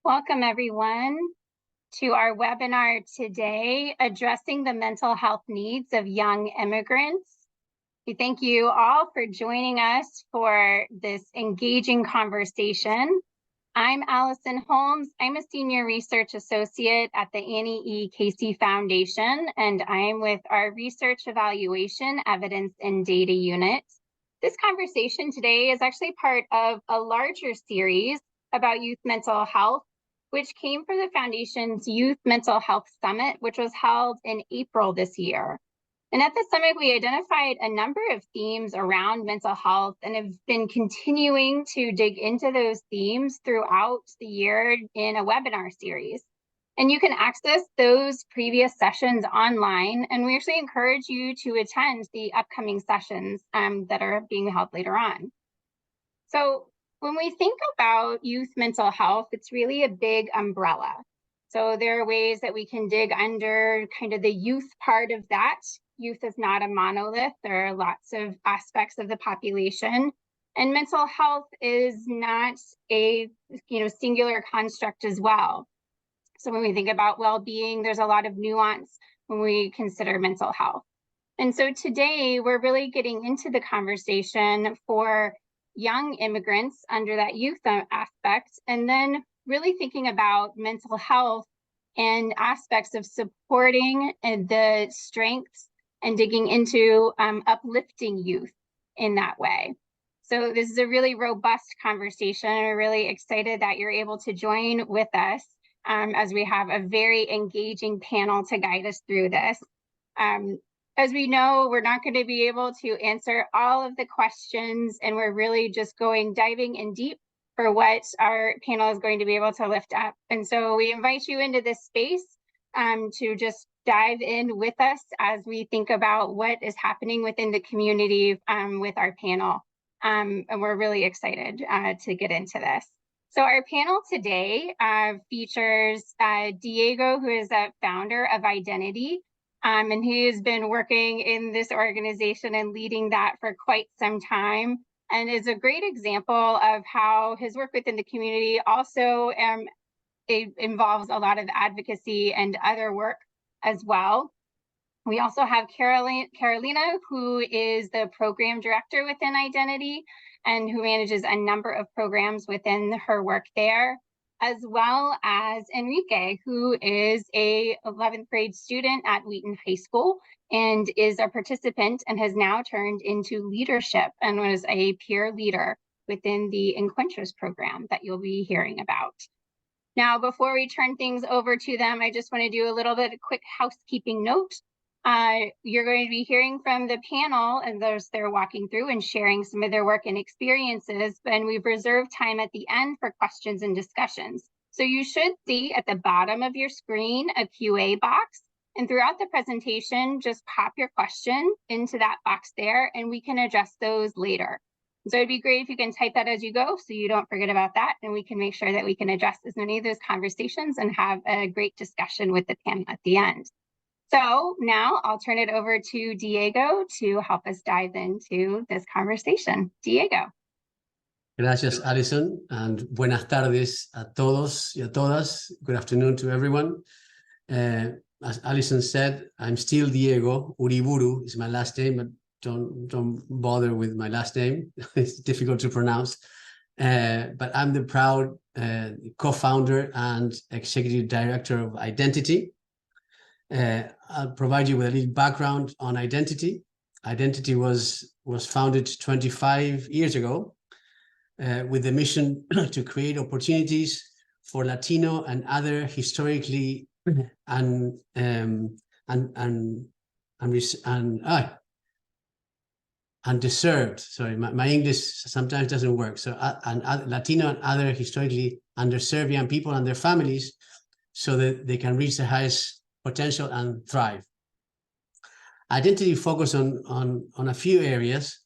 Welcome everyone to our webinar today, addressing the mental health needs of young immigrants. We thank you all for joining us for this engaging conversation. I'm Allison Holmes. I'm a senior research associate at the Annie E. Casey Foundation, and I'm with our Research Evaluation, Evidence, and Data Unit. This conversation today is actually part of a larger series about youth mental health, which came from the Foundation's Youth Mental Health Summit, which was held in April this year. And at the summit, we identified a number of themes around mental health and have been continuing to dig into those themes throughout the year in a webinar series. And you can access those previous sessions online, and we actually encourage you to attend the upcoming sessions that are being held later on. So when we think about youth mental health, it's really a big umbrella. So there are ways that we can dig under kind of the youth part of that. Youth is not a monolith. There are lots of aspects of the population. And mental health is not a singular construct as well. So when we think about well-being, there's a lot of nuance when we consider mental health. And so today we're really getting into the conversation for young immigrants under that youth aspect, and then really thinking about mental health and aspects of supporting the strengths and digging into uplifting youth in that way. So this is a really robust conversation, and we're really excited that you're able to join with us as we have a very engaging panel to guide us through this. As we know, we're not going to be able to answer all of the questions, and we're really just diving in deep for what our panel is going to be able to lift up. And so we invite you into this space to just dive in with us as we think about what is happening within the community with our panel. And we're really excited to get into this. So our panel today features Diego, who is a founder of Identity. And he has been working in this organization and leading that for quite some time, and is a great example of how his work within the community also it involves a lot of advocacy and other work as well. We also have Carolina, who is the program director within Identity and who manages a number of programs within her work there, as well as Enrique, who is a 11th grade student at Wheaton High School and is a participant and has now turned into leadership and was a peer leader within the Encuentros program that you'll be hearing about. Now, before we turn things over to them, I just want to do a little bit of quick housekeeping note. You're going to be hearing from the panel and they're walking through and sharing some of their work and experiences, and we've reserved time at the end for questions and discussions. So you should see at the bottom of your screen a QA box, and throughout the presentation, just pop your question into that box there and we can address those later. So it'd be great if you can type that as you go so you don't forget about that, and we can make sure that we can address as many of those conversations and have a great discussion with the panel at the end. So now I'll turn it over to Diego to help us dive into this conversation. Diego. Gracias, Alison, and buenas tardes a todos y a todas. Good afternoon to everyone. As Alison said, I'm still Diego. Uribu is my last name, but don't bother with my last name. It's difficult to pronounce. But I'm the proud co-founder and executive director of Identity. I'll provide you with a little background on Identity. Identity was founded 25 years ago with the mission to create opportunities for Latino and other historically undeserved. Sorry, my English sometimes doesn't work. So Latino and other historically underserved young people and their families, so that they can reach the highest potential and thrive. Identity focus on a few areas.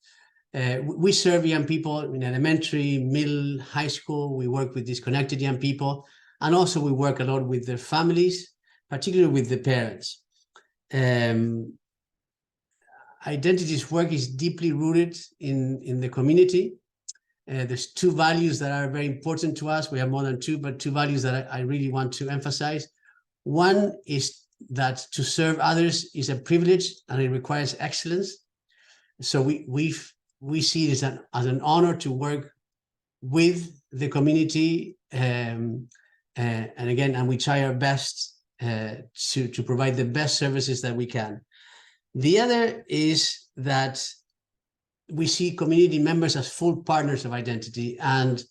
We serve young people in elementary, middle, high school. We work with disconnected young people, and also we work a lot with their families, particularly with the parents. Identity's work is deeply rooted in the community. There's two values that are very important to us. We have more than two, but two values that I really want to emphasize. One is that to serve others is a privilege and it requires excellence. So we see it as an honor to work with the community, and we try our best to provide the best services that we can. The other is that we see community members as full partners of identity, and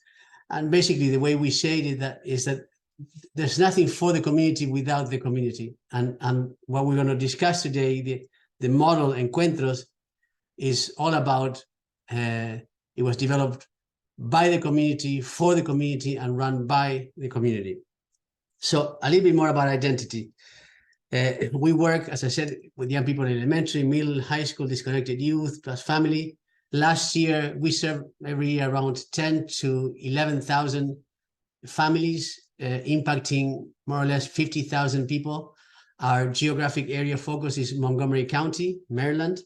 basically the way we say it is that there's nothing for the community without the community. And what we're going to discuss today, the model Encuentros, is all about, it was developed by the community, for the community, and run by the community. So a little bit more about identity. We work, as I said, with young people in elementary, middle, high school, disconnected youth, plus family. Last year, we served every year around 10 to 11,000 families, impacting more or less 50,000 people. Our geographic area focus is Montgomery County, Maryland.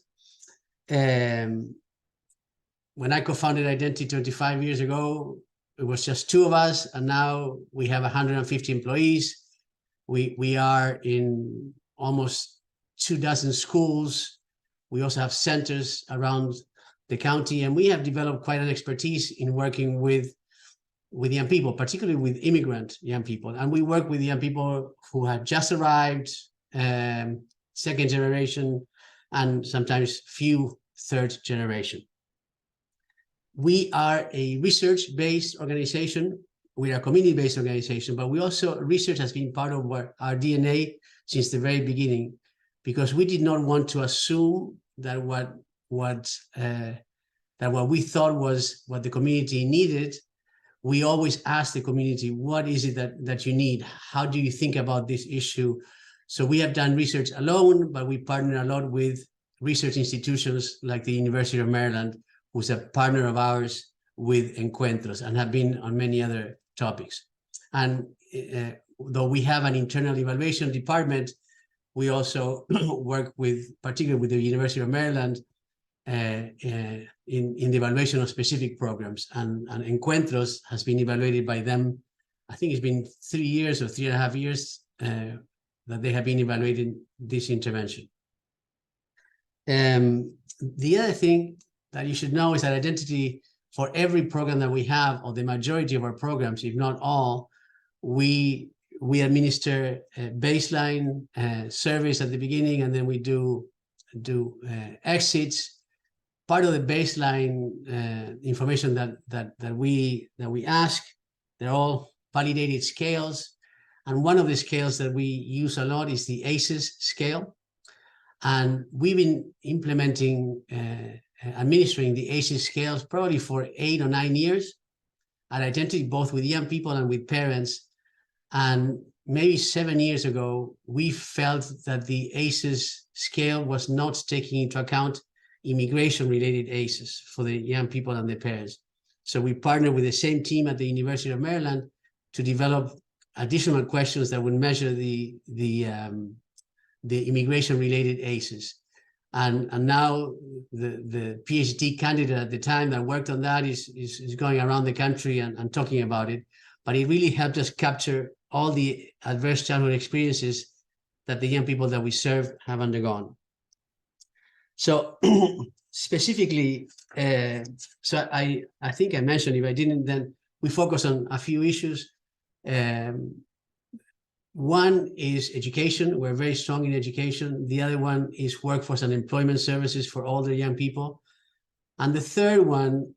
When I co-founded Identity 25 years ago, it was just two of us, and now we have 150 employees. We are in almost 24 schools. We also have centers around the county, and we have developed quite an expertise in working with young people, particularly with immigrant young people. And we work with young people who have just arrived, second generation, and sometimes few third generation. We are a research-based organization. We are a community-based organization, but we also, research has been part of our DNA since the very beginning, because we did not want to assume that what we thought was what the community needed. We always ask the community, what is it that you need? How do you think about this issue? So we have done research alone, but we partner a lot with research institutions like the University of Maryland, who's a partner of ours with Encuentros, and have been on many other topics. And though we have an internal evaluation department, we also work with, particularly with the University of Maryland, in the evaluation of specific programs. And Encuentros has been evaluated by them. I think it's been 3 years or 3.5 years that they have been evaluating this intervention. The other thing that you should know is that identity, for every program that we have, or the majority of our programs, if not all, we administer baseline surveys at the beginning, and then we do exits. Part of the baseline information that we ask, they're all validated scales, and one of the scales that we use a lot is the ACEs scale, and we've been implementing administering the ACEs scales probably for 8 or 9 years at Identity, both with young people and with parents. And maybe 7 years ago, we felt that the ACEs scale was not taking into account immigration-related ACEs for the young people and their parents. So we partnered with the same team at the University of Maryland to develop additional questions that would measure the immigration-related ACEs. And now the PhD candidate at the time that worked on that is going around the country and talking about it. But it really helped us capture all the adverse childhood experiences that the young people that we serve have undergone. So specifically, so I think I mentioned, if I didn't, then we focus on a few issues. One is education. We're very strong in education. The other one is workforce and employment services for older young people. And the third one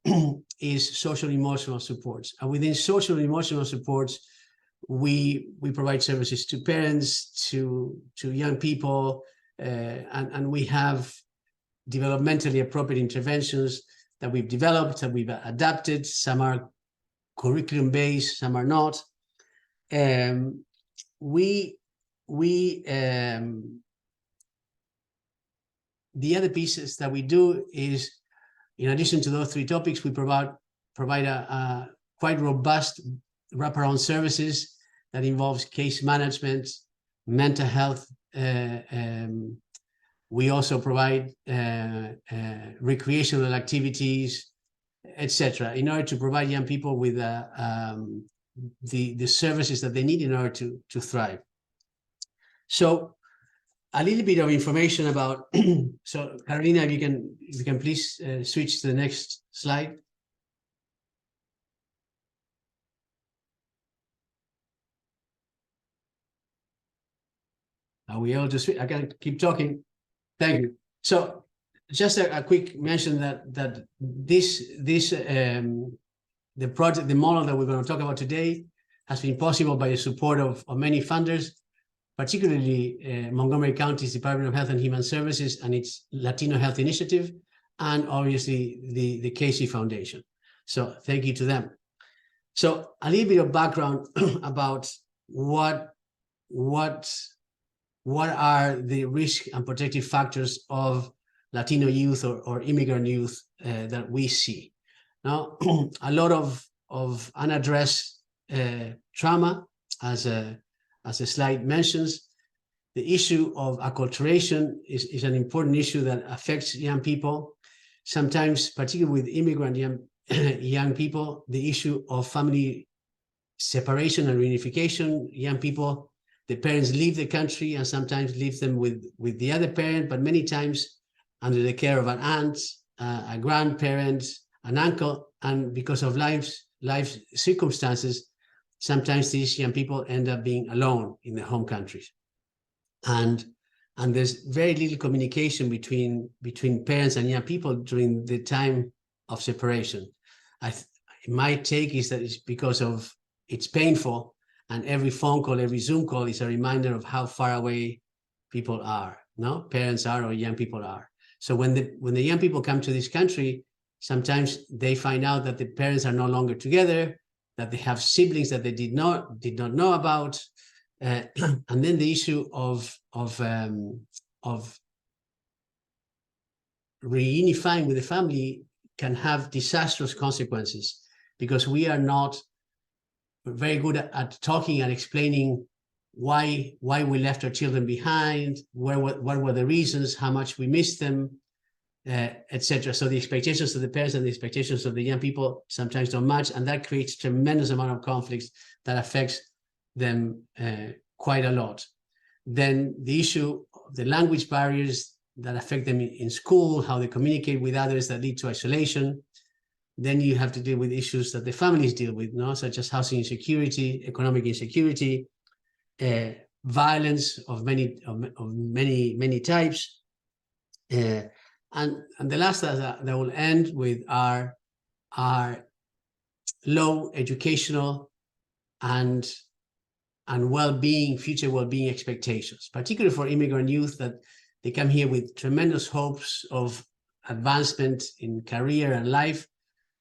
is social emotional supports. And within social emotional supports, we provide services to parents, to young people, and we have developmentally appropriate interventions that we've developed, that we've adapted. Some are curriculum-based, some are not. The other pieces that we do is, in addition to those 3 topics, we provide a quite robust wraparound services that involves case management, mental health. We also provide recreational activities, etc., in order to provide young people with the services that they need in order to thrive. So a little bit of information about, so Carolina, if you can please switch to the next slide. Are we able to switch? I can keep talking. Thank you. So just a quick mention that the project, the model that we're going to talk about today has been possible by the support of many funders, particularly Montgomery County's Department of Health and Human Services and its Latino Health Initiative, and obviously the Casey Foundation. So thank you to them. So a little bit of background about what are the risk and protective factors of Latino youth or immigrant youth that we see. Now, a lot of unaddressed trauma, as the slide mentions. The issue of acculturation is an important issue that affects young people. Sometimes, particularly with immigrant young people, the issue of family separation and reunification. Young people, the parents leave the country and sometimes leave them with the other parent, but many times under the care of an aunt, a grandparent, an uncle, and because of life circumstances, sometimes these young people end up being alone in their home countries. And there's very little communication between parents and young people during the time of separation. My take is that it's because of it's painful, and every phone call, every Zoom call is a reminder of how far away people are, no? Parents are or young people are. So when the young people come to this country, sometimes they find out that the parents are no longer together, that they have siblings that they did not know about, and then the issue of reunifying with the family can have disastrous consequences, because we are not very good at talking and explaining why we left our children behind, what were the reasons, how much we missed them, etc. So the expectations of the parents and the expectations of the young people sometimes don't match, and that creates tremendous amount of conflicts that affects them quite a lot. Then the issue of the language barriers that affect them in school, how they communicate with others that lead to isolation. Then you have to deal with issues that the families deal with, no? Such as housing insecurity, economic insecurity, violence of many types. And the last that will end with are low educational and well-being, future well-being expectations, particularly for immigrant youth, that they come here with tremendous hopes of advancement in career and life.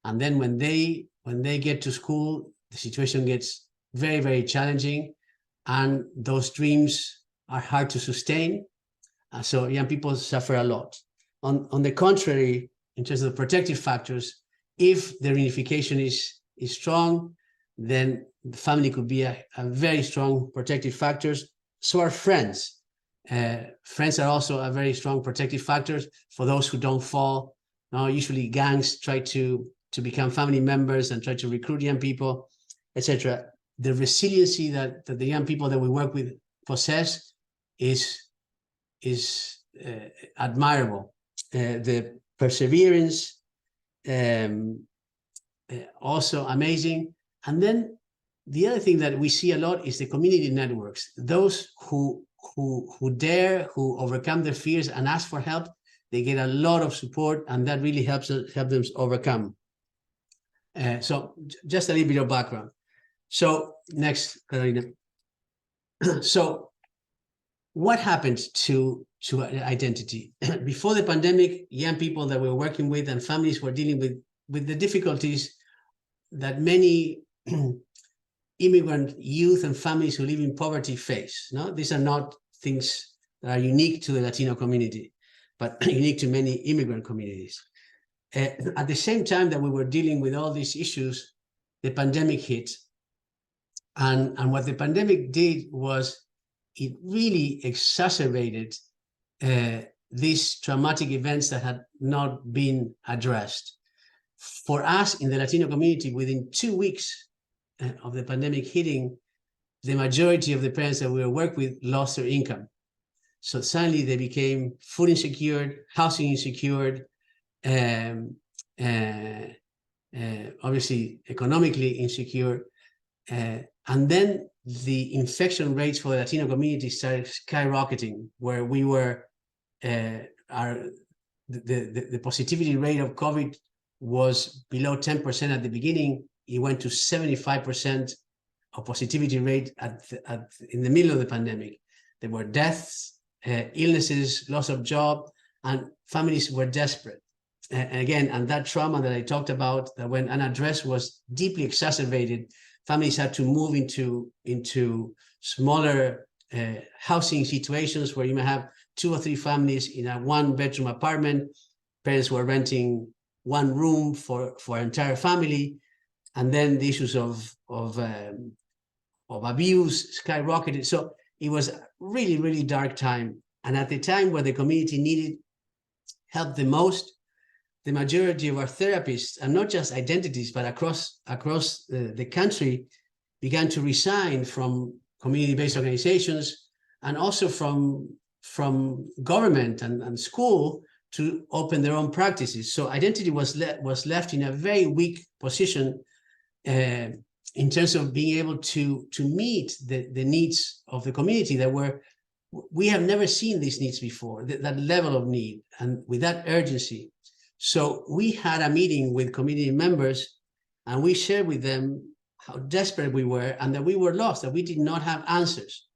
And then when they get to school, the situation gets very, very challenging, and those dreams are hard to sustain. So young people suffer a lot. On the contrary, in terms of the protective factors, if the reunification is strong, then the family could be a very strong protective factors. So are friends. Friends are also a very strong protective factors for those who don't fall. Now, usually gangs try to become family members and try to recruit young people, etc. The resiliency that the young people that we work with possess is admirable. The perseverance, also amazing. And then the other thing that we see a lot is the community networks. Those who dare, who overcome their fears and ask for help, they get a lot of support, and that really help them overcome. So just a little bit of background. So next, Carolina. So what happened to identity? Before the pandemic, young people that we were working with and families were dealing with the difficulties that many immigrant youth and families who live in poverty face. No, these are not things that are unique to the Latino community, but unique to many immigrant communities. At the same time that we were dealing with all these issues, the pandemic hit. And what the pandemic did was it really exacerbated these traumatic events that had not been addressed. for us in the Latino community, within 2 weeks of the pandemic hitting, the majority of the parents that we work with lost their income. So suddenly they became food insecure, housing insecure, obviously economically insecure. And then the infection rates for the Latino community started skyrocketing, where we were, the positivity rate of COVID was below 10% at the beginning. It went to 75% of positivity rate in the middle of the pandemic. There were deaths, illnesses, loss of job, and families were desperate. And that trauma that I talked about, that when unaddressed was deeply exacerbated, families had to move into smaller housing situations where you may have 2 or 3 families in a 1-bedroom apartment. Parents were renting 1 room for an entire family, and then the issues of abuse skyrocketed. So it was a really, really dark time. And at the time where the community needed help the most, the majority of our therapists, and not just identities, but across the country, began to resign from community-based organizations and also from government and school to open their own practices. So identity was left in a very weak position in terms of being able to meet the needs of the community we have never seen these needs before, that level of need and with that urgency. So we had a meeting with community members, and we shared with them how desperate we were and that we were lost, that we did not have answers.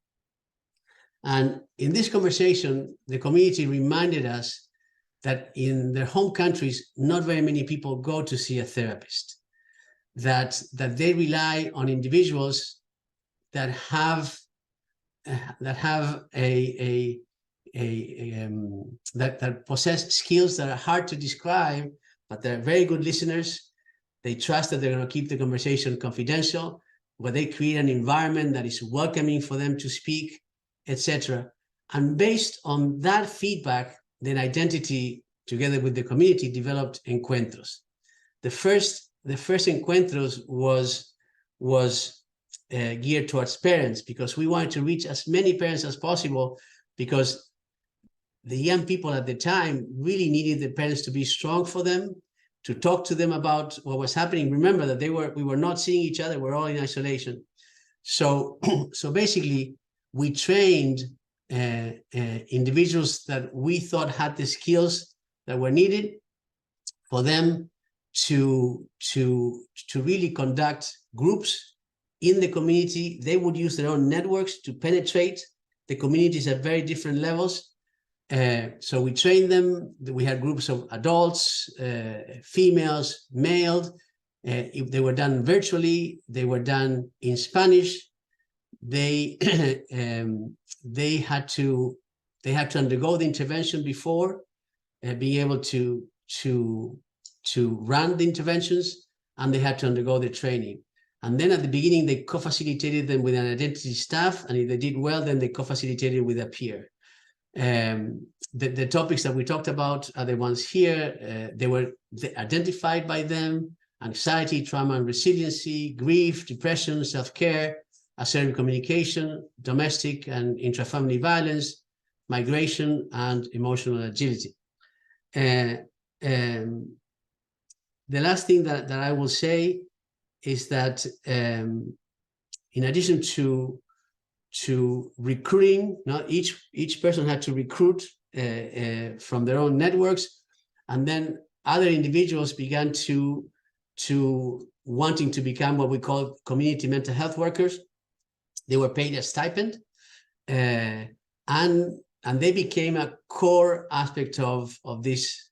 And in this conversation, the community reminded us that in their home countries, not very many people go to see a therapist, that they rely on individuals that have that possess skills that are hard to describe, but they're very good listeners. They trust that they're going to keep the conversation confidential, where they create an environment that is welcoming for them to speak, etc. And based on that feedback, then identity, together with the community, developed encuentros. The first encuentros was geared towards parents, because we wanted to reach as many parents as possible, because the young people at the time really needed the parents to be strong for them, to talk to them about what was happening. Remember that we were not seeing each other, we're all in isolation. So basically, we trained individuals that we thought had the skills that were needed for them to really conduct groups in the community. They would use their own networks to penetrate the communities at very different levels. So we trained them. We had groups of adults, females, males. If they were done virtually, they were done in Spanish. They had to undergo the intervention before being able to run the interventions, and they had to undergo the training. And then at the beginning, they co-facilitated them with an identity staff, and if they did well, then they co-facilitated with a peer. The topics that we talked about are the ones here. They were identified by them: anxiety, trauma and resiliency, grief, depression, self-care, assertive communication, domestic and intrafamily violence, migration, and emotional agility. The last thing that I will say is that in addition to recruiting, each person had to recruit from their own networks, and then other individuals began to wanting to become what we call community mental health workers. They were paid a stipend, and they became a core aspect of this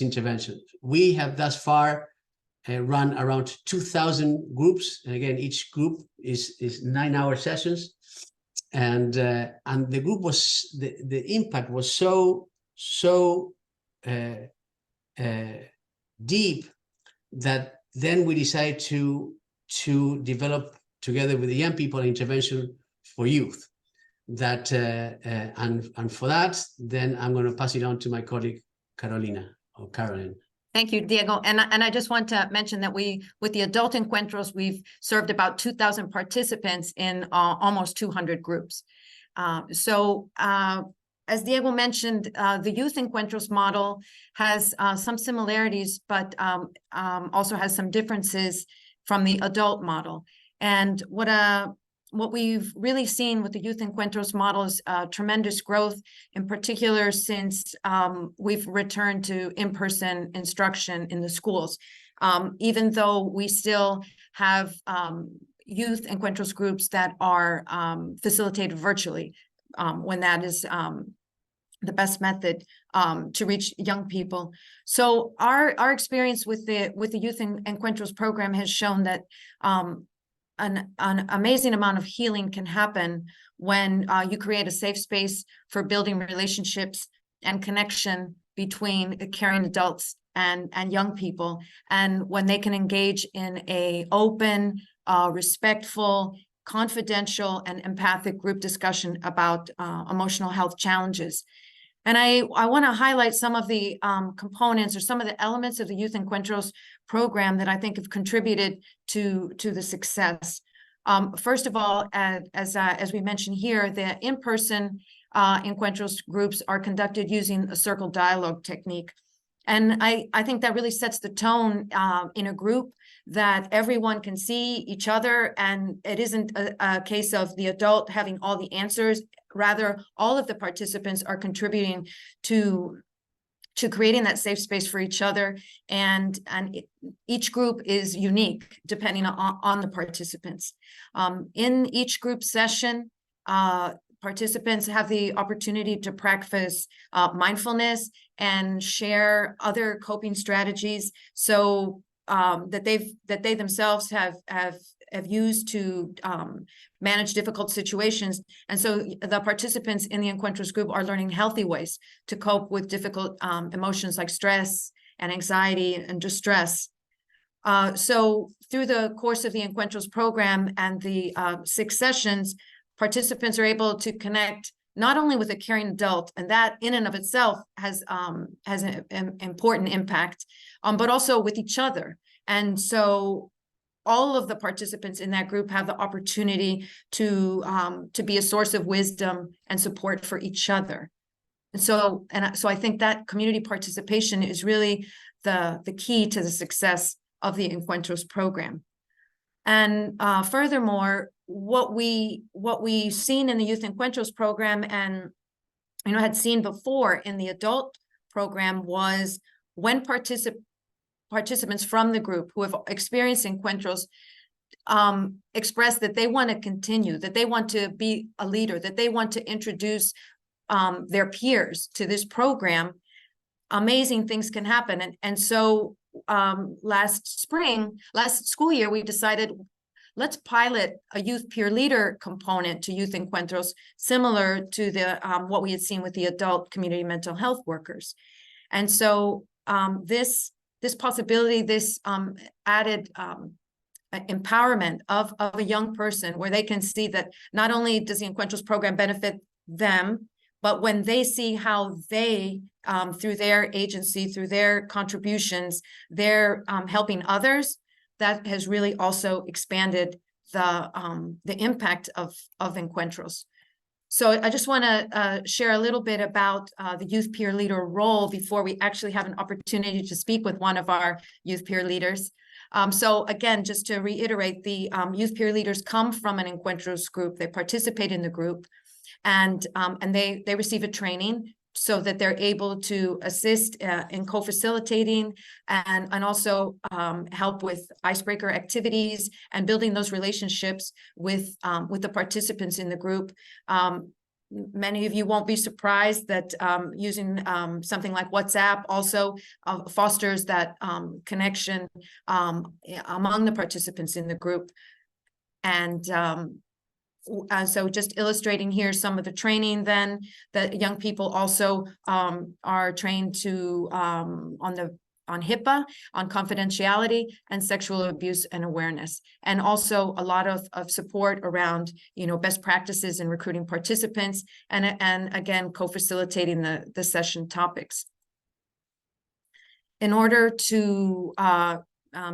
intervention. We have thus far run around 2,000 groups, and again, each group is 9-hour sessions, and the group was the impact was so deep that then we decided to develop together with the young people an intervention for youth. That and for that, then I'm going to pass it on to my colleague Carolina or Caroline. Thank you, Diego. And I just want to mention that with the adult encuentros, we've served about 2,000 participants in almost 200 groups. As Diego mentioned, the youth encuentros model has some similarities, but also has some differences from the adult model. And what we've really seen with the youth encuentros model is tremendous growth, in particular since we've returned to in-person instruction in the schools. Even though we still have youth encuentros groups that are facilitated virtually, when that is the best method to reach young people. So our experience with the youth encuentros program has shown that an amazing amount of healing can happen when you create a safe space for building relationships and connection between caring adults and young people, and when they can engage in a open, respectful, confidential, and empathic group discussion about emotional health challenges. And I want to highlight some of the components or some of the elements of the Youth Encuentros program that I think have contributed to the success. First of all, as we mentioned here, the in-person Encuentros groups are conducted using a circle dialogue technique. And I think that really sets the tone in a group that everyone can see each other, and it isn't a case of the adult having all the answers. Rather, all of the participants are contributing to creating that safe space for each other, and each group is unique depending on the participants. In each group session, participants have the opportunity to practice mindfulness and share other coping strategies, so that they themselves have used to manage difficult situations. And so the participants in the Encuentros group are learning healthy ways to cope with difficult emotions like stress and anxiety and distress. So through the course of the Encuentros program and the 6 sessions, participants are able to connect not only with a caring adult, and that in and of itself has an important impact, but also with each other. And so all of the participants in that group have the opportunity to be a source of wisdom and support for each other. And so I think that community participation is really the key to the success of the Encuentros program. And furthermore, what we've seen in the Youth Encuentros program and had seen before in the adult program was when participants from the group who have experienced Encuentros express that they want to continue, that they want to be a leader, that they want to introduce their peers to this program, amazing things can happen. And so last school year, we decided, let's pilot a youth peer leader component to Youth Encuentros, similar to the what we had seen with the adult community mental health workers. And so this possibility, this added empowerment of a young person, where they can see that not only does the Encuentros program benefit them, but when they see how they, through their agency, through their contributions, they're helping others, that has really also expanded the impact of Encuentros. So I just want to share a little bit about the youth peer leader role before we actually have an opportunity to speak with one of our youth peer leaders. So again, just to reiterate, the youth peer leaders come from an Encuentros group. They participate in the group, and they receive a training so that they're able to assist in co-facilitating and also help with icebreaker activities and building those relationships with the participants in the group. Many of you won't be surprised that using something like WhatsApp also fosters that connection among the participants in the group. And so just illustrating here some of the training then that young people also are trained to on HIPAA, on confidentiality, and sexual abuse and awareness, and also a lot of support around best practices in recruiting participants, and again co-facilitating the session topics. in order to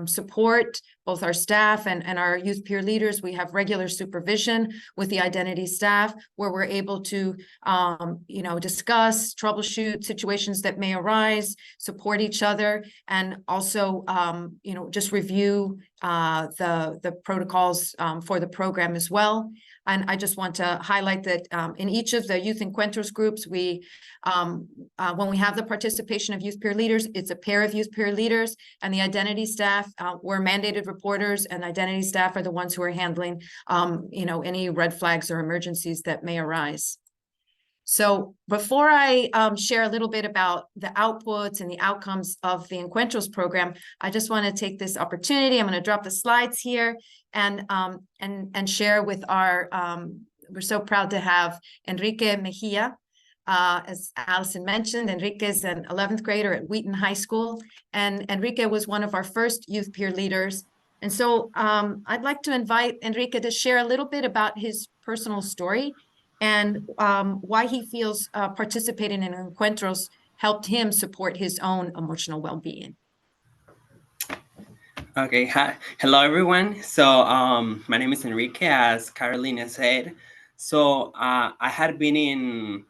support both our staff and our youth peer leaders, we have regular supervision with the identity staff where we're able to, discuss, troubleshoot situations that may arise, support each other, and also, just review the protocols for the program as well. And I just want to highlight that in each of the Youth Encuentros groups, we, when we have the participation of youth peer leaders, it's a pair of youth peer leaders, and the identity staff, we're mandated reporters, and identity staff are the ones who are handling, any red flags or emergencies that may arise. So before I share a little bit about the outputs and the outcomes of the Encuentros program, I just want to take this opportunity. I'm going to drop the slides here and share with our, we're so proud to have Enrique Mejia. As Allison mentioned, Enrique is an 11th grader at Wheaton High School, and Enrique was one of our first youth peer leaders. And so I'd like to invite Enrique to share a little bit about his personal story and why he feels participating in Encuentros helped him support his own emotional well-being. Okay, hi. Hello everyone. So my name is Enrique, as Carolina said. So I had been in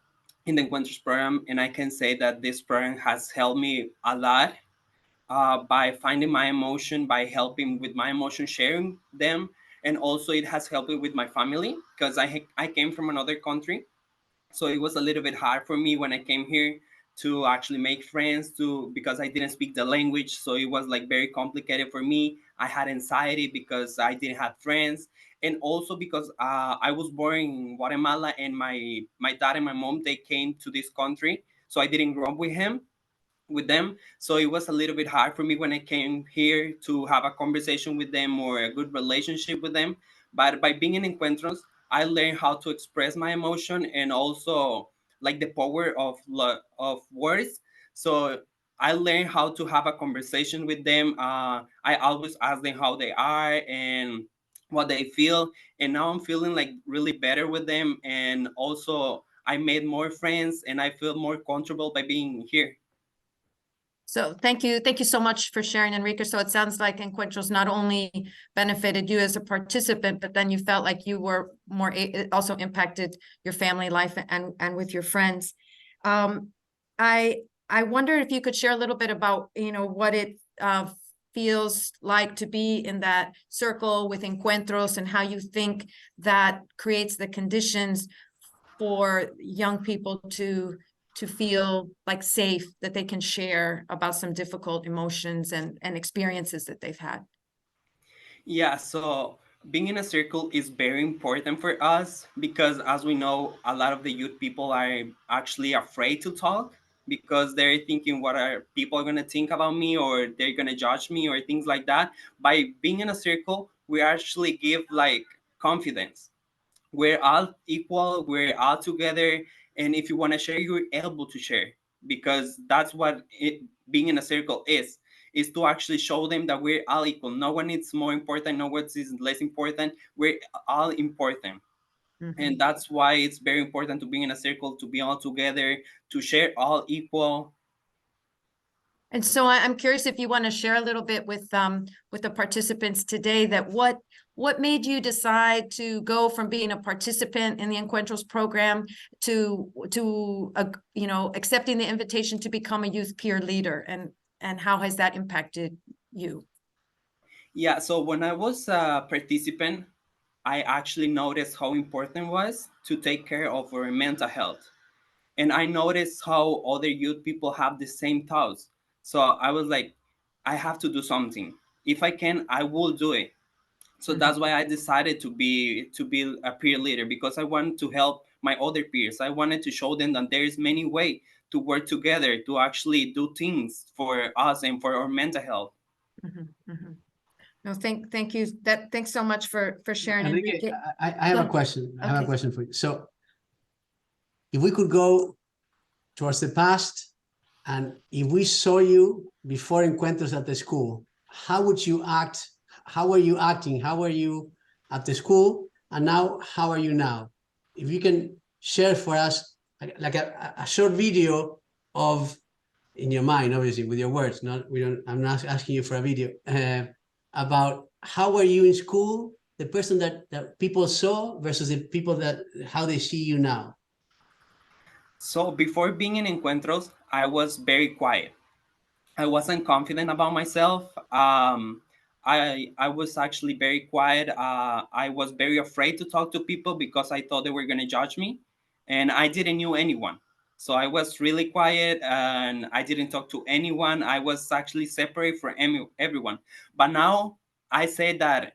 the Encuentros program, and I can say that this program has helped me a lot by finding my emotion, by helping with my emotion, sharing them, and also it has helped me with my family because I came from another country, so it was a little bit hard for me when I came here to actually make friends because I didn't speak the language. So it was like very complicated for me. I had anxiety because I didn't have friends. And also because I was born in Guatemala, and my dad and my mom, they came to this country. So I didn't grow up with them. So it was a little bit hard for me when I came here to have a conversation with them or a good relationship with them. But by being in Encuentros, I learned how to express my emotion, and also like the power of words. So I learned how to have a conversation with them. I always ask them how they are and what they feel. And now I'm feeling like really better with them. And also I made more friends, and I feel more comfortable by being here. So thank you so much for sharing, Enrique. So it sounds like Encuentros not only benefited you as a participant, but then you felt like you were it also impacted your family life and with your friends. I wonder if you could share a little bit about, what it feels like to be in that circle with Encuentros, and how you think that creates the conditions for young people to feel like safe, that they can share about some difficult emotions and experiences that they've had. Yeah, so being in a circle is very important for us because, as we know, a lot of the youth people are actually afraid to talk because they're thinking, what are people going to think about me, or they're going to judge me, or things like that. By being in a circle, we actually give like confidence. We're all equal, we're all together, and if you want to share, you're able to share, because that's what being in a circle is to actually show them that we're all equal. No one is more important, no one is less important. We're all important. And that's why it's very important to be in a circle, to be all together, to share all equal. And so I'm curious if you want to share a little bit with the participants today, that what made you decide to go from being a participant in the Encuentros program to accepting the invitation to become a youth peer leader, and how has that impacted you? Yeah, so when I was a participant, I actually noticed how important it was to take care of our mental health. And I noticed how other youth people have the same thoughts. So I was like, I have to do something. If I can, I will do it. So that's why I decided to be a peer leader, because I wanted to help my other peers. I wanted to show them that there is many ways to work together to actually do things for us and for our mental health. No, thank you. Thanks so much for sharing, Enrique. I have a question. I have a question for you. So if we could go towards the past, and if we saw you before Encuentros at the school, how would you act? How were you acting? How were you at the school? And now, how are you now? If you can share for us like a short video of in your mind, obviously, with your words. I'm not asking you for a video. About how were you in school, the person that people saw versus the people how they see you now. So before being in Encuentros, I was very quiet. I wasn't confident about myself. I was actually very quiet. I was very afraid to talk to people because I thought they were going to judge me, and I didn't know anyone. So I was really quiet, and I didn't talk to anyone. I was actually separate from everyone. But now I say that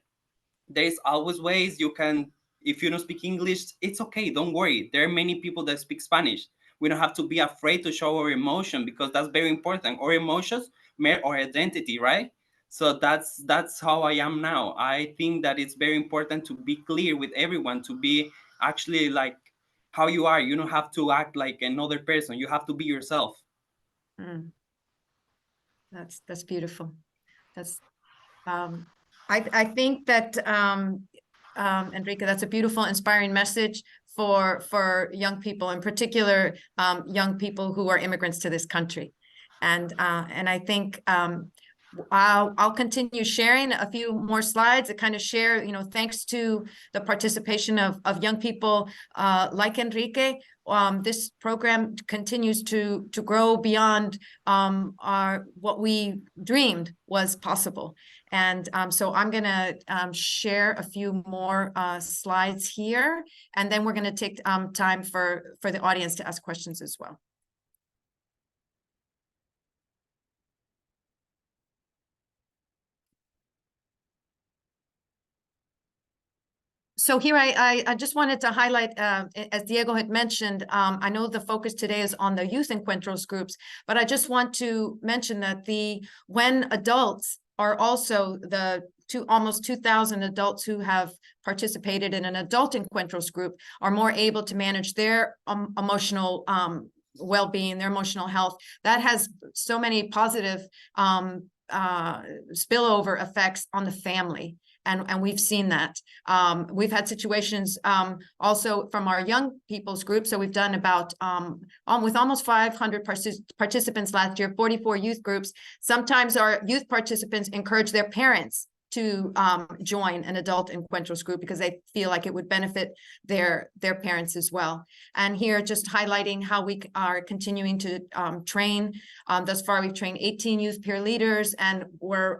there's always ways you can. If you don't speak English, it's okay. Don't worry. There are many people that speak Spanish. We don't have to be afraid to show our emotion, because that's very important. Our emotions make our identity, right? So that's how I am now. I think that it's very important to be clear with everyone, to be actually like how you are. You don't have to act like another person. You have to be yourself. Mm. That's beautiful. That's I think that Enrique, that's a beautiful, inspiring message for young people, in particular, young people who are immigrants to this country. And I think I'll continue sharing a few more slides that kind of share, thanks to the participation of young people like Enrique, this program continues to grow beyond what we dreamed was possible. And so I'm going to share a few more slides here, and then we're going to take time for the audience to ask questions as well. So here I just wanted to highlight, as Diego had mentioned, I know the focus today is on the youth encuentros groups, but I just want to mention that when adults are also almost 2,000 adults who have participated in an adult encuentros group are more able to manage their emotional well-being, their emotional health. That has so many positive spillover effects on the family. And we've seen that. We've had situations also from our young people's group. So we've done about, with almost 500 participants last year, 44 youth groups. Sometimes our youth participants encourage their parents to join an adult encuentros group because they feel like it would benefit their parents as well. And here, just highlighting how we are continuing to train. Thus far, we've trained 18 youth peer leaders, and we're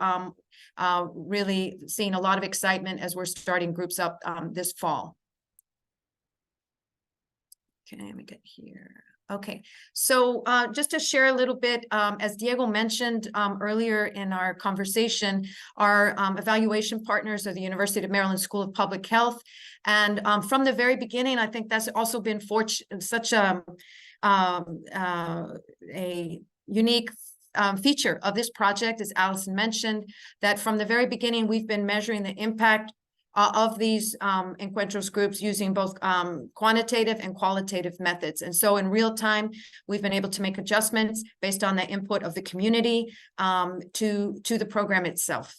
really seeing a lot of excitement as we're starting groups up this fall. Okay, let me get here. Okay, so just to share a little bit, as Diego mentioned earlier in our conversation, our evaluation partners are the University of Maryland School of Public Health. And from the very beginning, I think that's also been such a unique feature of this project, as Allison mentioned, that from the very beginning, we've been measuring the impact of these encuentros groups using both quantitative and qualitative methods. And so in real time, we've been able to make adjustments based on the input of the community to the program itself.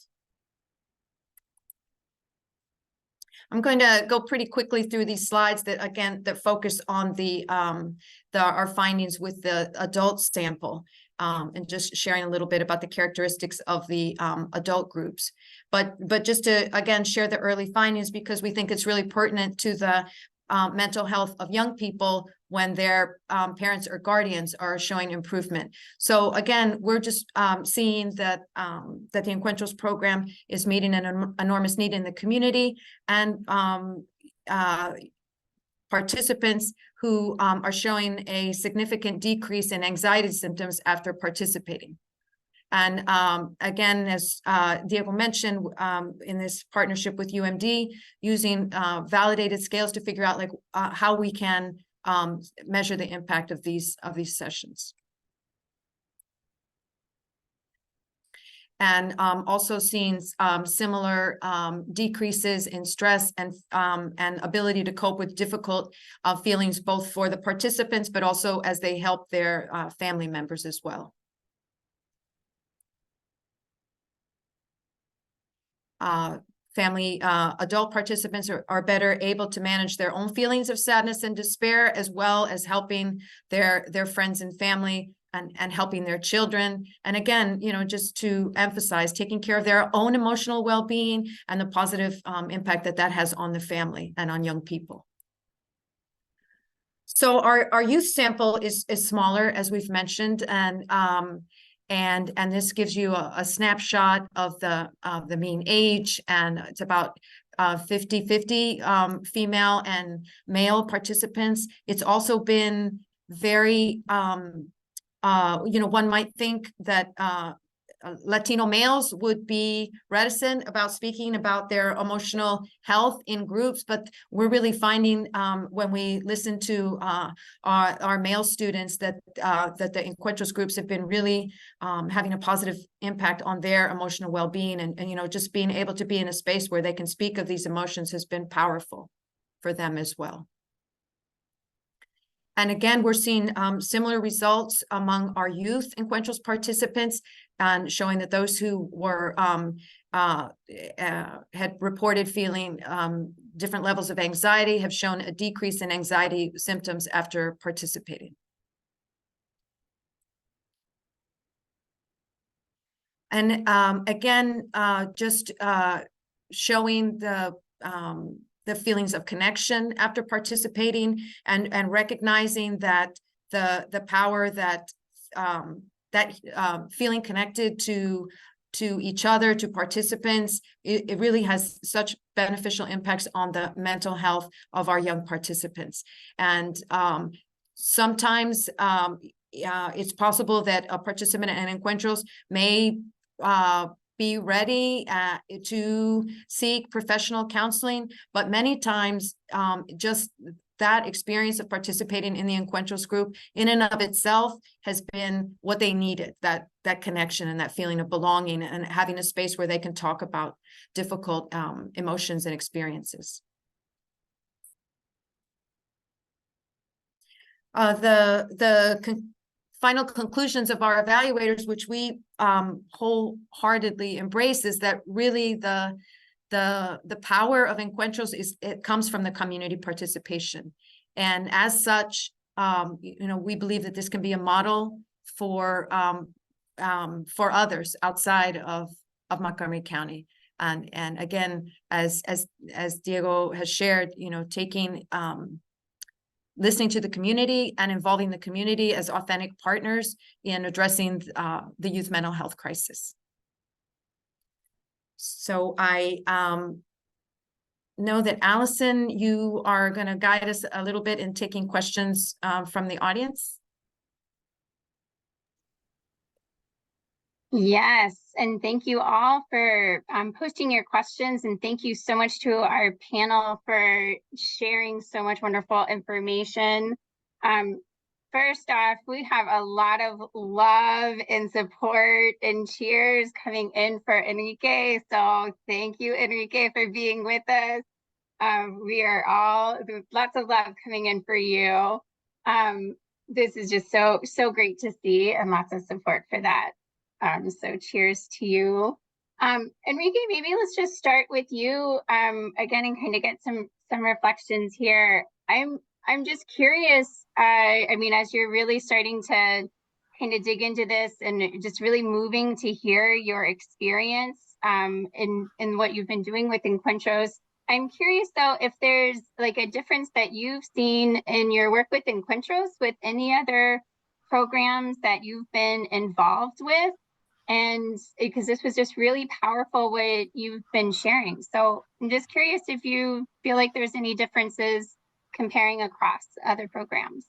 I'm going to go pretty quickly through these slides that focus on our findings with the adult sample. And just sharing a little bit about the characteristics of the adult groups. But just to, again, share the early findings, because we think it's really pertinent to the mental health of young people when their parents or guardians are showing improvement. So again, we're just seeing that the Encuentros program is meeting an enormous need in the community, and participants who are showing a significant decrease in anxiety symptoms after participating. And again, as Diego mentioned, in this partnership with UMD, using validated scales to figure out how we can measure the impact of these sessions. And also seeing similar decreases in stress and ability to cope with difficult feelings, both for the participants, but also as they help their family members as well. Adult participants are better able to manage their own feelings of sadness and despair, as well as helping their friends and family and helping their children. And again, just to emphasize, taking care of their own emotional well-being and the positive impact that has on the family and on young people. So our youth sample is smaller, as we've mentioned, and this gives you a snapshot of the mean age, and it's about 50-50 female and male participants. It's also been very, one might think that Latino males would be reticent about speaking about their emotional health in groups, but we're really finding when we listen to our male students that the Encuentros groups have been really having a positive impact on their emotional well-being, and just being able to be in a space where they can speak of these emotions has been powerful for them as well. And again, we're seeing similar results among our youth Encuentros participants, and showing that those who were had reported feeling different levels of anxiety have shown a decrease in anxiety symptoms after participating. And again, just showing the feelings of connection after participating, and recognizing that the power that feeling connected to each other, to participants, it really has such beneficial impacts on the mental health of our young participants. And sometimes it's possible that a participant in Encuentros may be ready to seek professional counseling, but many times just that experience of participating in the Encuentros group in and of itself has been what they needed, that connection and that feeling of belonging, and having a space where they can talk about difficult emotions and experiences. Final conclusions of our evaluators, which we wholeheartedly embrace, is that really the power of Encuentros it comes from the community participation, and as such, we believe that this can be a model for others outside of Montgomery County. And again, as Diego has shared, taking listening to the community and involving the community as authentic partners in addressing the youth mental health crisis. So I know that Allison, you are going to guide us a little bit in taking questions from the audience. Yes, and thank you all for posting your questions, and thank you so much to our panel for sharing so much wonderful information. First off, we have a lot of love and support and cheers coming in for Enrique, so thank you, Enrique, for being with us. We are all, lots of love coming in for you. This is just so great to see, and lots of support for that. So cheers to you. Enrique, maybe let's just start with you again, and kind of get some reflections here. I'm just curious, I mean, as you're really starting to kind of dig into this, and just really moving to hear your experience in what you've been doing with Encuentros. I'm curious though, if there's like a difference that you've seen in your work with Encuentros with any other programs that you've been involved with. And because this was just really powerful what you've been sharing. So I'm just curious if you feel like there's any differences comparing across other programs.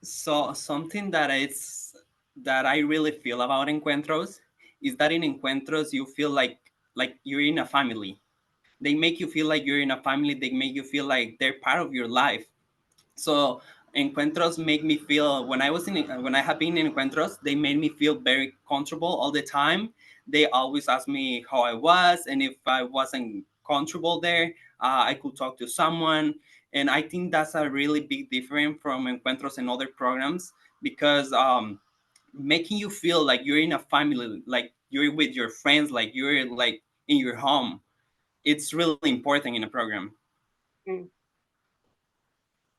So something that I really feel about Encuentros is that in Encuentros you feel like you're in a family. They make you feel like you're in a family. They make you feel like they're part of your life. So Encuentros make me feel, when I have been in Encuentros, they made me feel very comfortable all the time. They always asked me how I was, and if I wasn't comfortable there, I could talk to someone. And I think that's a really big difference from Encuentros and other programs, because making you feel like you're in a family, like you're with your friends, like you're like in your home. It's really important in a program.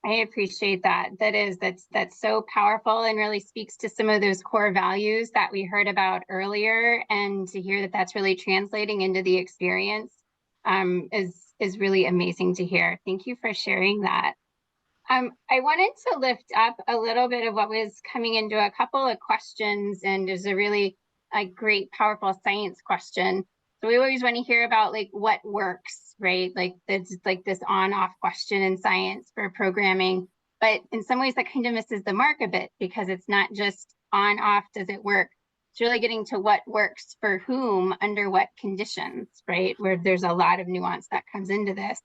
I appreciate that. That's so powerful and really speaks to some of those core values that we heard about earlier, and to hear that that's really translating into the experience is really amazing to hear. Thank you for sharing that. I wanted to lift up a little bit of what was coming into a couple of questions, and there's a really great, powerful science question. So we always want to hear about like what works, right? Like it's like this on-off question in science for programming, but in some ways that kind of misses the mark a bit, because it's not just on-off, does it work? It's really getting to what works for whom, under what conditions, right? Where there's a lot of nuance that comes into this.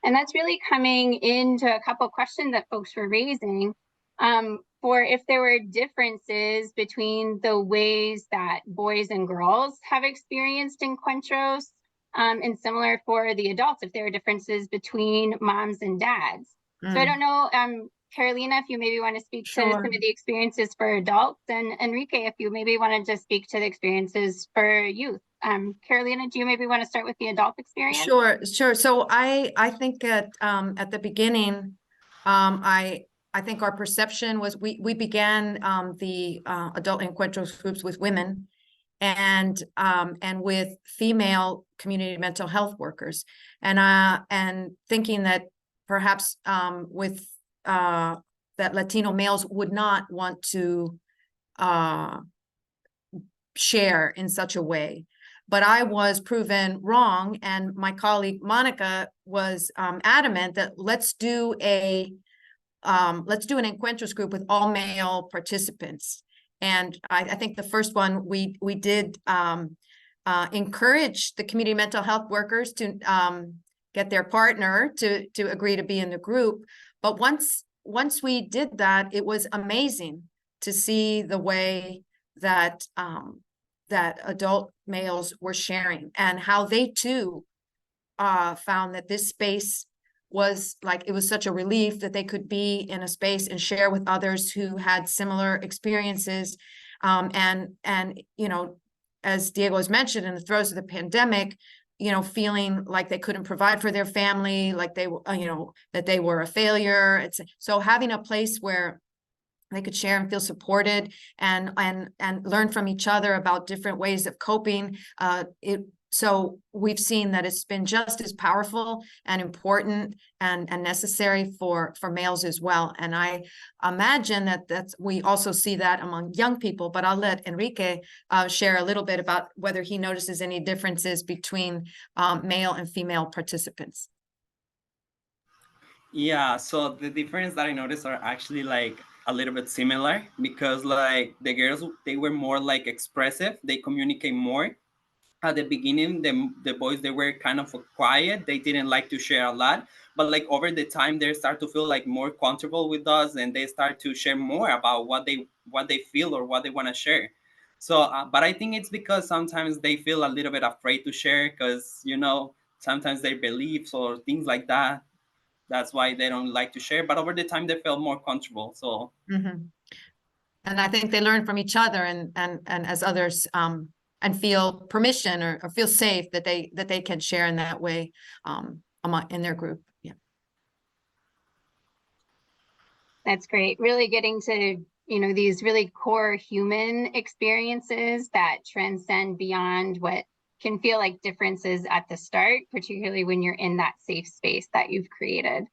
And that's really coming into a couple questions that folks were raising, for if there were differences between the ways that boys and girls have experienced encuentros, and similar for the adults, if there are differences between moms and dads. So I don't know, Carolina, if you maybe want to speak to some of the experiences for adults, and Enrique, if you maybe wanted to speak to the experiences for youth. Carolina, do you maybe want to start with the adult experience? Sure. So I think at the beginning, I think our perception was we began the adult encuentros groups with women and with female community mental health workers, and thinking that perhaps with that Latino males would not want to share in such a way. But I was proven wrong, and my colleague Monica was adamant that let's do an encuentros group with all male participants. And I think the first one we did encourage the community mental health workers to get their partner to agree to be in the group. But once we did that, it was amazing to see the way that that adult males were sharing, and how they too found that this space was like, it was such a relief that they could be in a space and share with others who had similar experiences. And you know, as Diego has mentioned, in the throes of the pandemic, you know, feeling like they couldn't provide for their family, like they, you know, that they were a failure. So having a place where they could share and feel supported and learn from each other about different ways of coping. So we've seen that it's been just as powerful and important and necessary for males as well. And I imagine that we also see that among young people, but I'll let Enrique share a little bit about whether he notices any differences between male and female participants. Yeah, so the difference that I noticed are actually like a little bit similar, because like the girls, they were more like expressive, they communicate more. At the beginning, the boys, they were kind of quiet, they didn't like to share a lot, but like over the time they start to feel like more comfortable with us, and they start to share more about what they feel or what they want to share. So but I think it's because sometimes they feel a little bit afraid to share, because, you know, sometimes their beliefs or things like that, that's why they don't like to share. But over the time they felt more comfortable. So and I think they learn from each other and as others and feel permission or feel safe that they can share in that way in their group. Yeah, that's great. Really getting to, you know, these really core human experiences that transcend beyond what can feel like differences at the start, particularly when you're in that safe space that you've created.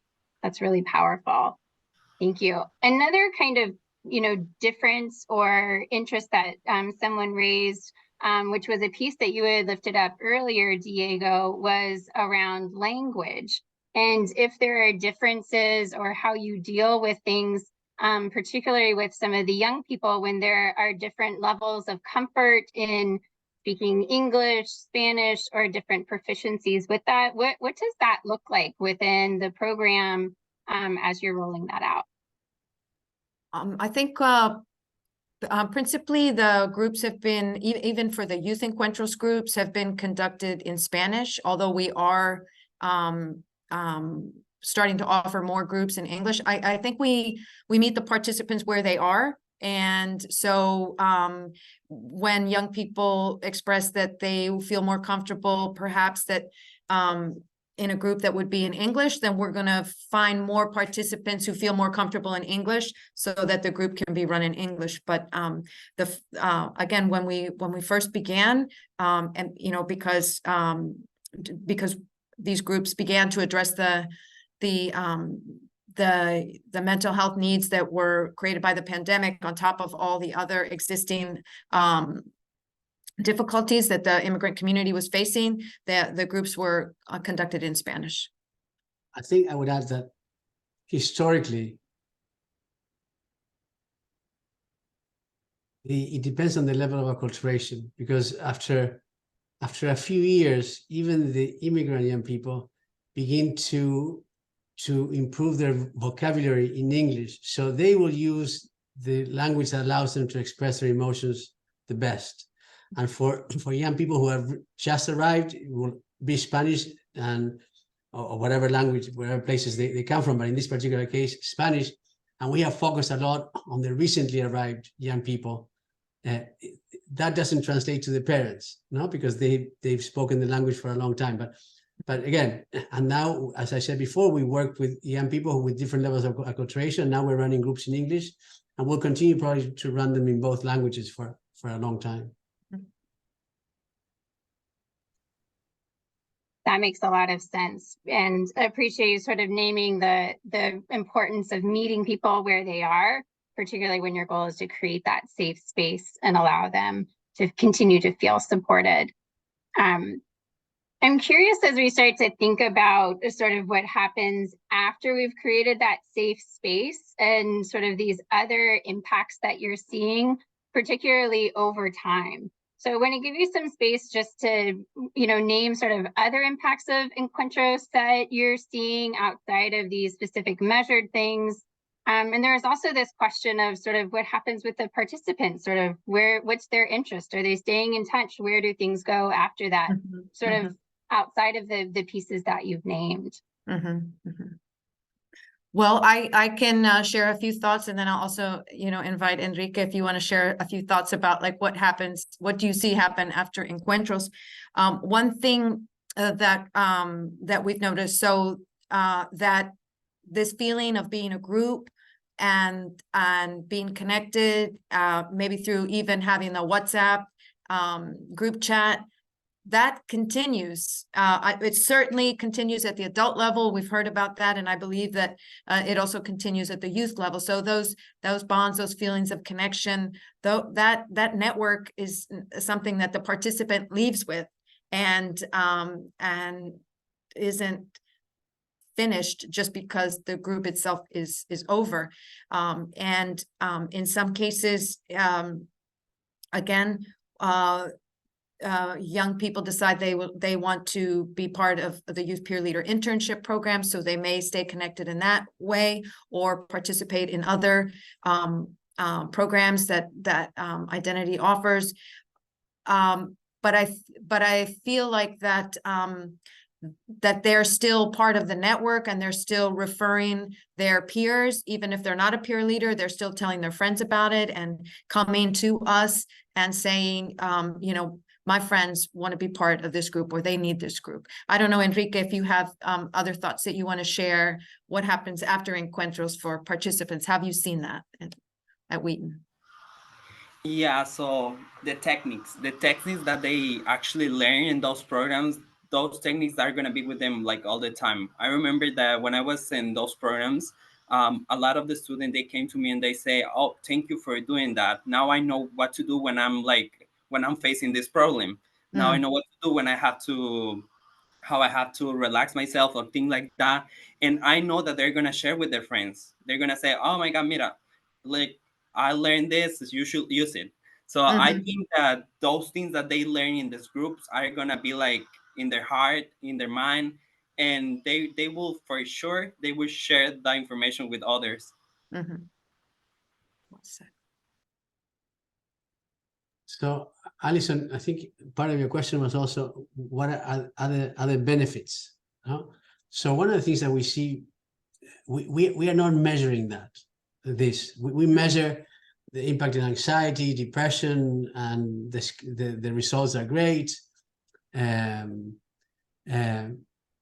That's really powerful. Thank you. Another kind of, you know, difference or interest that someone raised, which was a piece that you had lifted up earlier, Diego, was around language. And if there are differences or how you deal with things, particularly with some of the young people, when there are different levels of comfort in speaking English, Spanish, or different proficiencies with that, what does that look like within the program as you're rolling that out? I think principally the groups have been, even for the youth encuentros groups, have been conducted in Spanish, although we are starting to offer more groups in English. I think we meet the participants where they are. And so when young people express that they feel more comfortable, perhaps that in a group that would be in English, then we're going to find more participants who feel more comfortable in English so that the group can be run in English. But again, when we first began, and because these groups began to address the mental health needs that were created by the pandemic on top of all the other existing difficulties that the immigrant community was facing, the groups were conducted in Spanish. I think I would add that historically, it depends on the level of acculturation, because after a few years, even the immigrant young people begin to improve their vocabulary in English. So they will use the language that allows them to express their emotions the best. And for young people who have just arrived, it will be Spanish or whatever language, whatever places they come from. But in this particular case, Spanish. And we have focused a lot on the recently arrived young people. That doesn't translate to the parents, no, because they've spoken the language for a long time. But again, and now, as I said before, we work with young people with different levels of acculturation. Now we're running groups in English, and we'll continue probably to run them in both languages for a long time. That makes a lot of sense, and I appreciate you sort of naming the importance of meeting people where they are, particularly when your goal is to create that safe space and allow them to continue to feel supported. I'm curious, as we start to think about sort of what happens after we've created that safe space and sort of these other impacts that you're seeing, particularly over time. So I want to give you some space just to, name sort of other impacts of encuentros that you're seeing outside of these specific measured things. And there's also this question of sort of what happens with the participants, sort of what's their interest? Are they staying in touch? Where do things go after that? Sort of outside of the pieces that you've named. Well, I can share a few thoughts, and then I'll also, invite Enrique if you want to share a few thoughts about like what happens, what do you see happen after encuentros? One thing that we've noticed, so that this feeling of being a group and being connected, maybe through even having the WhatsApp group chat, that continues. It certainly continues at the adult level. We've heard about that, and I believe that it also continues at the youth level. So those bonds, those feelings of connection, though that network is something that the participant leaves with, and isn't finished just because the group itself is over. And in some cases, again, young people decide they want to be part of the youth peer leader internship program, so they may stay connected in that way or participate in other programs that Identity offers. But I feel like that that they're still part of the network, and they're still referring their peers, even if they're not a peer leader. They're still telling their friends about it and coming to us and saying, my friends want to be part of this group, or they need this group. I don't know, Enrique, if you have other thoughts that you want to share, what happens after encuentros for participants. Have you seen that at Wheaton? Yeah, so the techniques that they actually learn in those programs, those techniques are going to be with them like all the time. I remember that when I was in those programs, a lot of the students, they came to me and they say, oh, thank you for doing that. Now I know what to do when I'm facing this problem. Now I know what to do when how I have to relax myself or things like that. And I know that they're going to share with their friends. They're going to say, oh my God, mira, like I learned this, you should use it. So I think that those things that they learn in these groups are going to be like in their heart, in their mind, and they will, for sure, they will share that information with others. So, Alison, I think part of your question was also what are other benefits? No? So one of the things that we see, we are not measuring this. We measure the impact in anxiety, depression, and the results are great.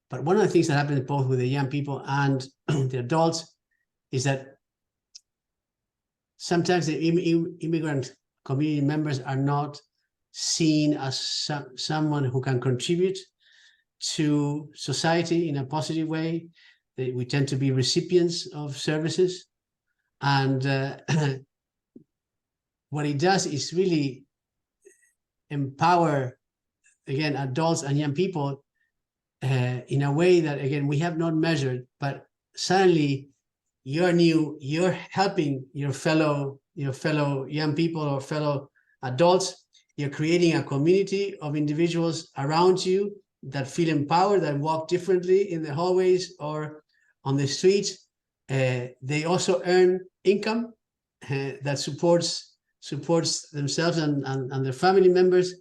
But one of the things that happens both with the young people and the adults is that sometimes the immigrant community members are not seen as someone who can contribute to society in a positive way. We tend to be recipients of services. And what it does is really empower, again, adults and young people in a way that, again, we have not measured, but suddenly you're helping your fellow young people or fellow adults. You're creating a community of individuals around you that feel empowered, that walk differently in the hallways or on the streets. They also earn income that supports themselves and their family members.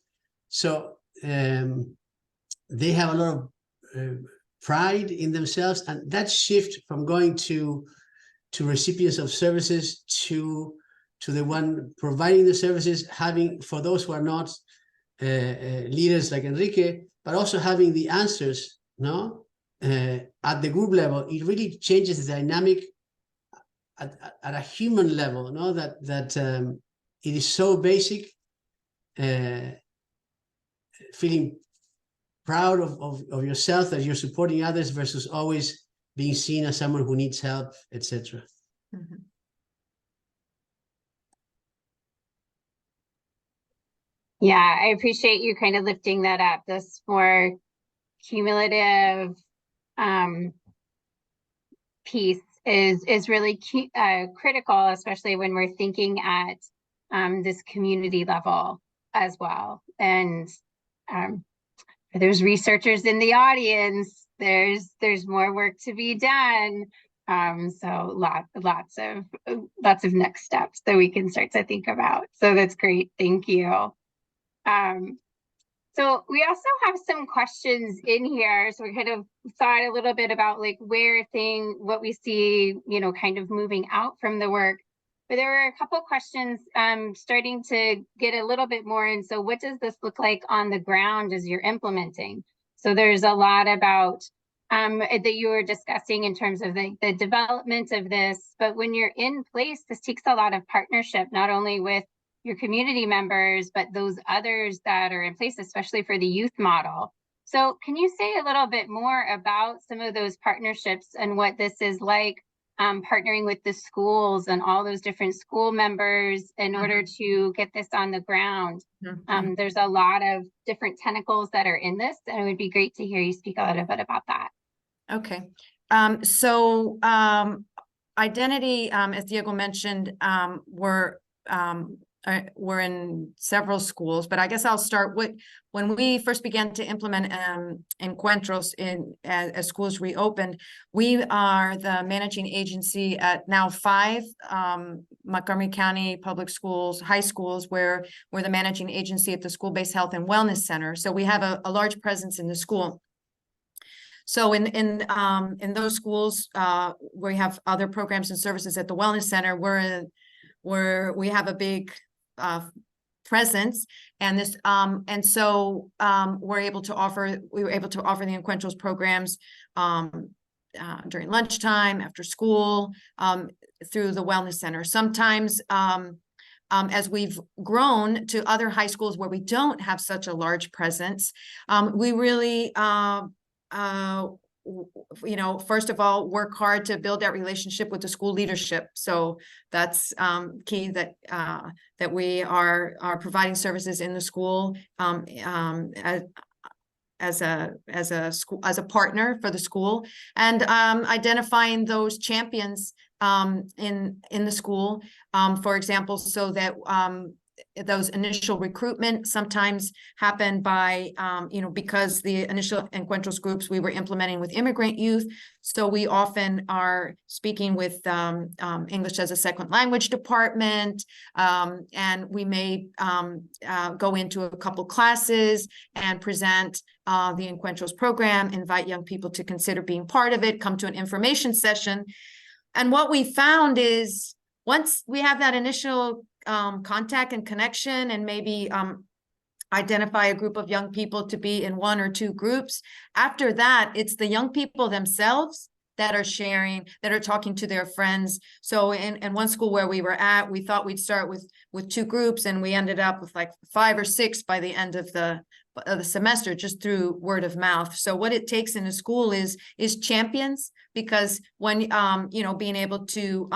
So they have a lot of pride in themselves, and that shift from going to recipients of services to the one providing the services, having, for those who are not leaders like Enrique, but also having the answers, no, at the group level, it really changes the dynamic at a human level, no, that it is so basic, feeling proud of yourself that you're supporting others versus always being seen as someone who needs help, etc. Mm-hmm. Yeah, I appreciate you kind of lifting that up. This more cumulative piece is really critical, especially when we're thinking at this community level as well. And there's researchers in the audience. There's more work to be done. So lots of next steps that we can start to think about. So that's great. Thank you. So we also have some questions in here. So we kind of thought a little bit about like what we see, kind of moving out from the work. But there were a couple questions starting to get a little bit more. And so what does this look like on the ground as you're implementing? So there's a lot about that you were discussing in terms of the development of this. But when you're in place, this takes a lot of partnership, not only with your community members, but those others that are in place, especially for the youth model. So can you say a little bit more about some of those partnerships and what this is like, partnering with the schools and all those different school members in order to get this on the ground? There's a lot of different tentacles that are in this, and it would be great to hear you speak a little bit about that. Okay. So identity, as Diego mentioned, we're in several schools, but I guess I'll start with when we first began to implement Encuentros as schools reopened. We are the managing agency at now 5 Montgomery County public schools, high schools, where we're the managing agency at the school-based health and wellness center. So we have a large presence in the school. So in those schools where we have other programs and services at the wellness center, where we have a big presence, and this we were able to offer the Encuentros programs during lunchtime, after school, through the wellness center. Sometimes as we've grown to other high schools where we don't have such a large presence, we really first of all, work hard to build that relationship with the school leadership. So that's key, that we are providing services in the school as a partner for the school, and identifying those champions in the school, for example, so that those initial recruitment sometimes happen by, because the initial Encuentros groups we were implementing with immigrant youth. So we often are speaking with English as a second language department, and we may go into a couple classes and present the Encuentros program, invite young people to consider being part of it, come to an information session. And what we found is, once we have that initial contact and connection, and maybe identify a group of young people to be in 1 or 2 groups. After that, it's the young people themselves that are sharing, that are talking to their friends. So in one school where we were at, we thought we'd start with 2 groups, and we ended up with like 5 or 6 by the end of the semester, just through word of mouth. So what it takes in a school is champions, because when you know, being able to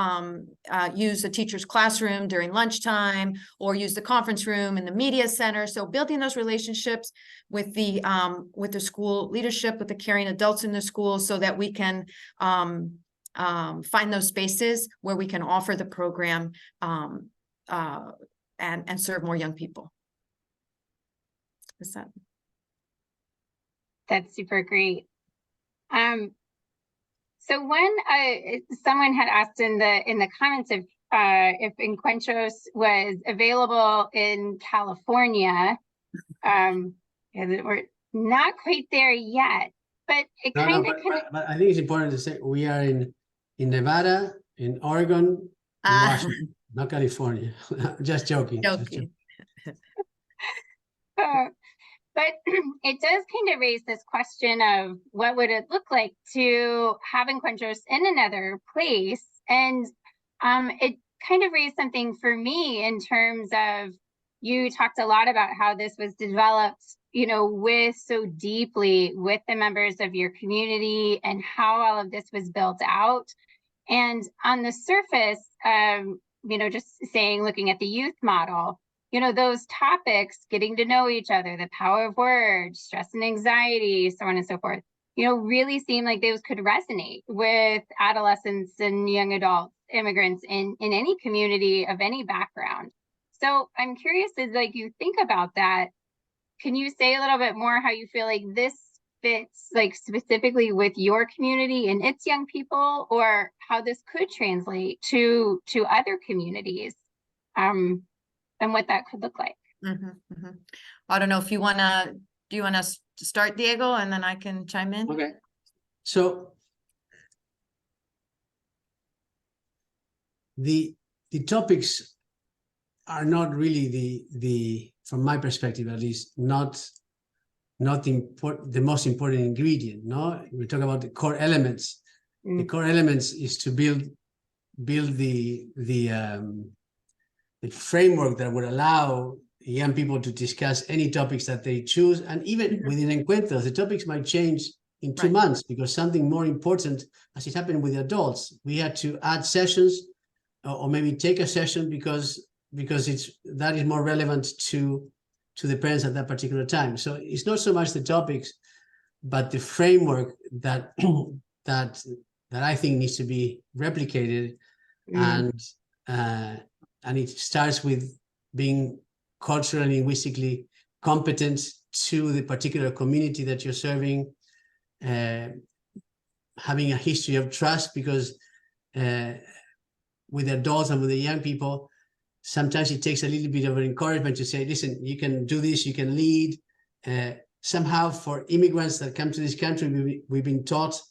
use the teacher's classroom during lunchtime, or use the conference room in the media center. So building those relationships with the school leadership, with the caring adults in the school, so that we can find those spaces where we can offer the program and serve more young people. Is that? That's super great. So when someone had asked in the comments if Encuentros was available in California, we're not quite there yet, but it kind of. But I think it's important to say we are in Nevada, in Oregon, in Washington, not California. Just joking. Joking. But it does kind of raise this question of what would it look like to have Encuentros in another place? And it kind of raised something for me in terms of, you talked a lot about how this was developed, you know, with so deeply with the members of your community, and how all of this was built out. And on the surface, you know, just saying, looking at the youth model, you know, those topics, getting to know each other, the power of words, stress and anxiety, so on and so forth, you know, really seem like those could resonate with adolescents and young adults, immigrants in any community of any background. So I'm curious, as like you think about that, can you say a little bit more how you feel like this fits, like specifically with your community and its young people, or how this could translate to other communities? And what that could look like. I don't know if you want to, do you want us to start, Diego, and then I can chime in? Okay. So the topics are not really the from my perspective at least, not the most important ingredient. No, we talk about the core elements. The core elements is to build the framework that would allow young people to discuss any topics that they choose. And even within Encuentros, the topics might change in 2 months, because something more important, as it happened with adults, we had to add sessions or maybe take a session because that is more relevant to the parents at that particular time. So it's not so much the topics, but the framework that I think needs to be replicated. And it starts with being culturally, linguistically competent to the particular community that you're serving, having a history of trust, because with adults and with the young people, sometimes it takes a little bit of an encouragement to say, listen, you can do this, you can lead. Somehow for immigrants that come to this country, we've been taught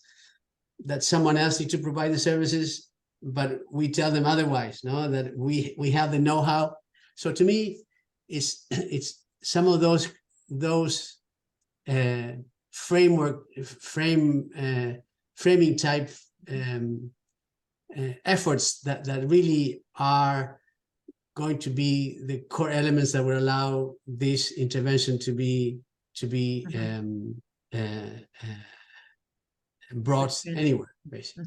that someone else needs to provide the services, but we tell them otherwise, no, that we have the know-how. So to me, it's some of those framing type efforts that really are going to be the core elements that will allow this intervention to be brought anywhere, basically.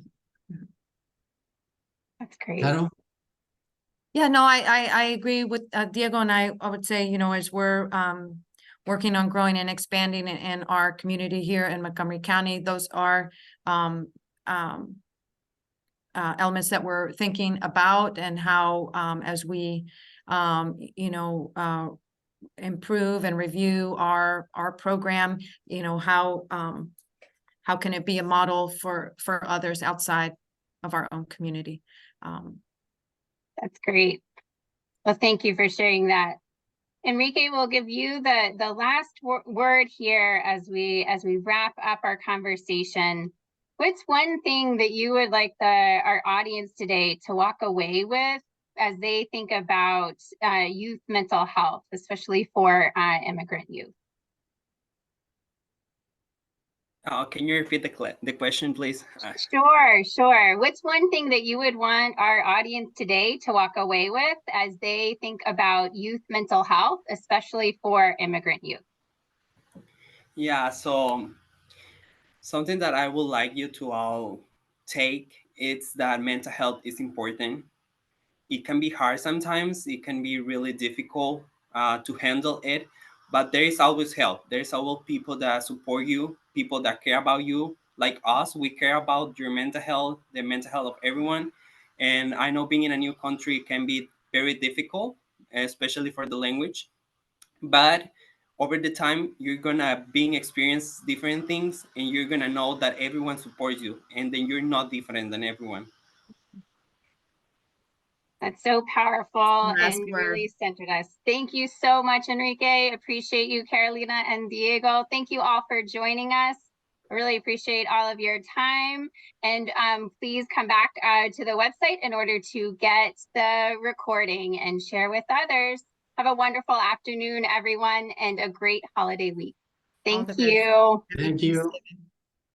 That's great. Claro? Yeah, no, I agree with Diego, and I would say, you know, as we're working on growing and expanding in our community here in Montgomery County, those are elements that we're thinking about, and how as we you know, improve and review our program, you know, how can it be a model for others outside of our own community. That's great. Well, thank you for sharing that. Enrique, we'll give you the last word here as we wrap up our conversation. What's one thing that you would like our audience today to walk away with as they think about youth mental health, especially for immigrant youth? Can you repeat the question, please? Sure. What's one thing that you would want our audience today to walk away with as they think about youth mental health, especially for immigrant youth? Yeah, so something that I would like you to all take is that mental health is important. It can be hard sometimes. It can be really difficult to handle it, but there is always help. There's always people that support you, people that care about you. Like us, we care about your mental health, the mental health of everyone. And I know being in a new country can be very difficult, especially for the language. But over the time, you're gonna experience different things, and you're gonna know that everyone supports you, and then you're not different than everyone. That's so powerful Last and word. really centered us. Thank you so much, Enrique. Appreciate you, Carolina and Diego. Thank you all for joining us. I really appreciate all of your time. And please come back to the website in order to get the recording and share with others. Have a wonderful afternoon, everyone, and a great holiday week. All Thank the best. you. Thank you. Thanksgiving.